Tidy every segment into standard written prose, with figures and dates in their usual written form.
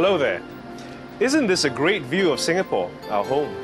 Hello there. Isn't this a great view of Singapore, our home?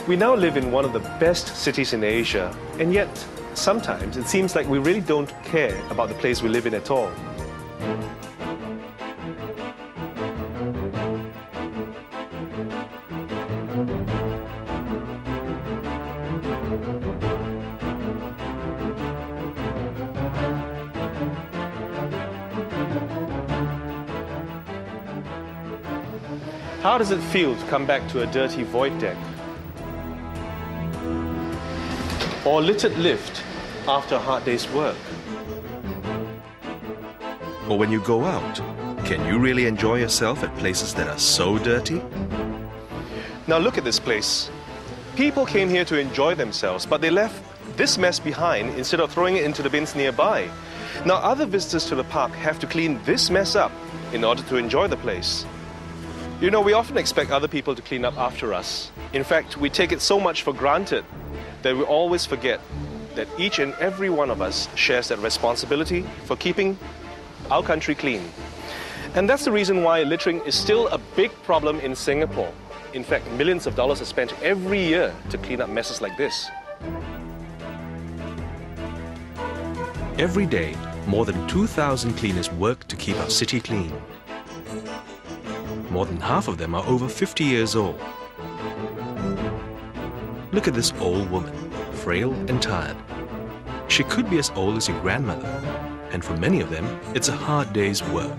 We now live in one of the best cities in Asia, and yet sometimes it seems like we really don't care about the place we live in at all. How does it feel to come back to a dirty void deck? Or a littered lift after a hard day's work? Or when you go out, can you really enjoy yourself at places that are so dirty? Now look at this place. People came here to enjoy themselves, but they left this mess behind instead of throwing it into the bins nearby. Now other visitors to the park have to clean this mess up in order to enjoy the place. You know, we often expect other people to clean up after us. In fact, we take it so much for granted that we always forget that each and every one of us shares that responsibility for keeping our country clean. And that's the reason why littering is still a big problem in Singapore. In fact, millions of dollars are spent every year to clean up messes like this. Every day, more than 2,000 cleaners work to keep our city clean. More than half of them are over 50 years old. Look at this old woman, frail and tired. She could be as old as your grandmother, and for many of them, it's a hard day's work.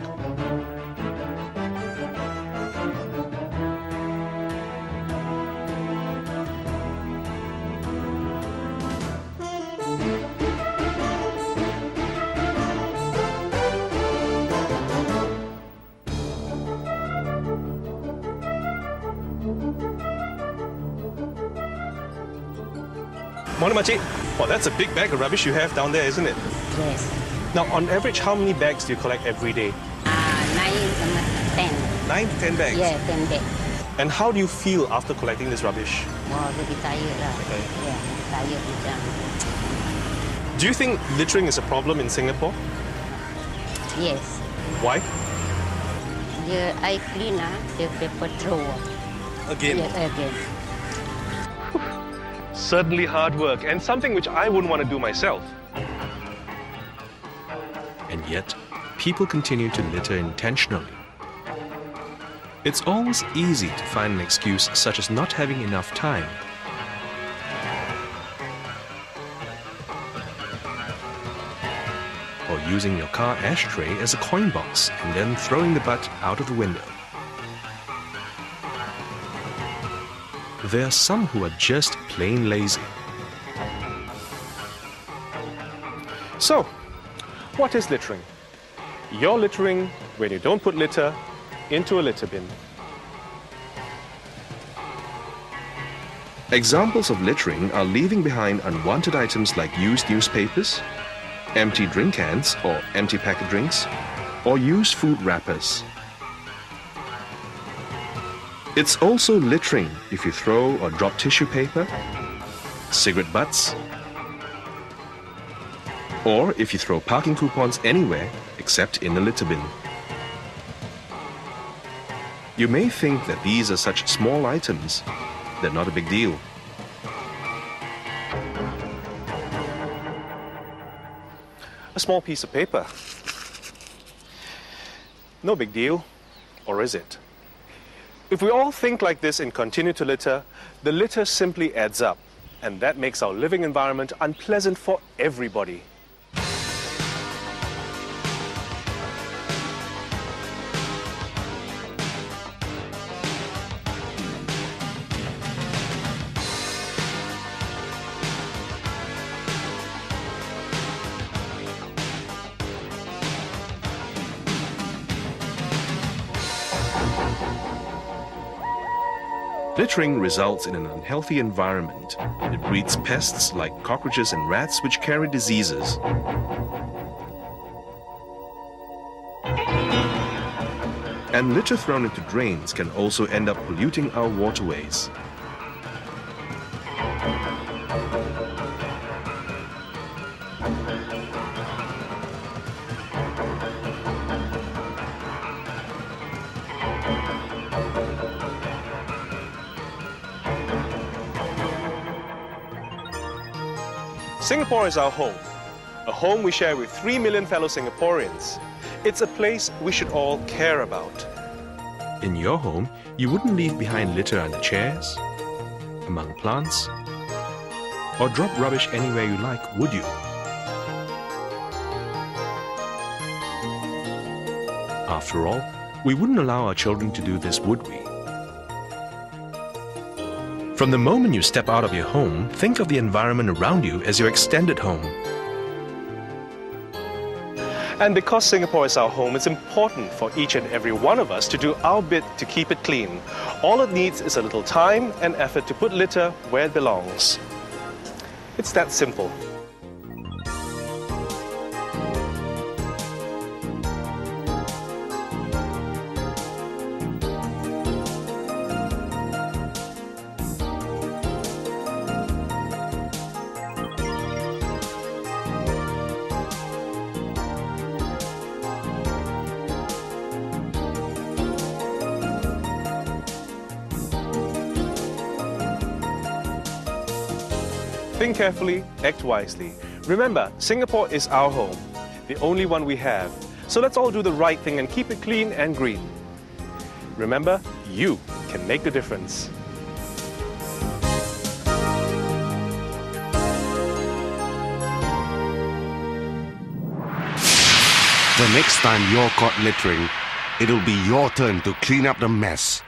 Morning, Makcik. Well, that's a big bag of rubbish you have down there, isn't it? Yes. Now, on average, how many bags do you collect every day? 9 to 10. 9 to 10 bags? Yeah, 10 bags. And how do you feel after collecting this rubbish? Oh, lebih tired lah. Okay. Yeah, tired macam. Do you think littering is a problem in Singapore? Yes. Why? Dia I clean lah, dia paper throw. Again? Yes, again. Certainly hard work, and something which I wouldn't want to do myself. And yet, people continue to litter intentionally. It's always easy to find an excuse such as not having enough time. Or using your car ashtray as a coin box and then throwing the butt out of the window. There are some who are just plain lazy. So, what is littering? You're littering when you don't put litter into a litter bin. Examples of littering are leaving behind unwanted items like used newspapers, empty drink cans or empty packet drinks, or used food wrappers. It's also littering if you throw or drop tissue paper, cigarette butts, or if you throw parking coupons anywhere except in the litter bin. You may think that these are such small items, they're not a big deal. A small piece of paper. No big deal, or is it? If we all think like this and continue to litter, the litter simply adds up, and that makes our living environment unpleasant for everybody. Littering results in an unhealthy environment. It breeds pests like cockroaches and rats which carry diseases. And litter thrown into drains can also end up polluting our waterways. Singapore is our home, a home we share with 3 million fellow Singaporeans. It's a place we should all care about. In your home, you wouldn't leave behind litter under chairs, among plants, or drop rubbish anywhere you like, would you? After all, we wouldn't allow our children to do this, would we? From the moment you step out of your home, think of the environment around you as your extended home. And because Singapore is our home, it's important for each and every one of us to do our bit to keep it clean. All it needs is a little time and effort to put litter where it belongs. It's that simple. Think carefully, act wisely. Remember, Singapore is our home, the only one we have. So let's all do the right thing and keep it clean and green. Remember, you can make the difference. The next time you're caught littering, it'll be your turn to clean up the mess.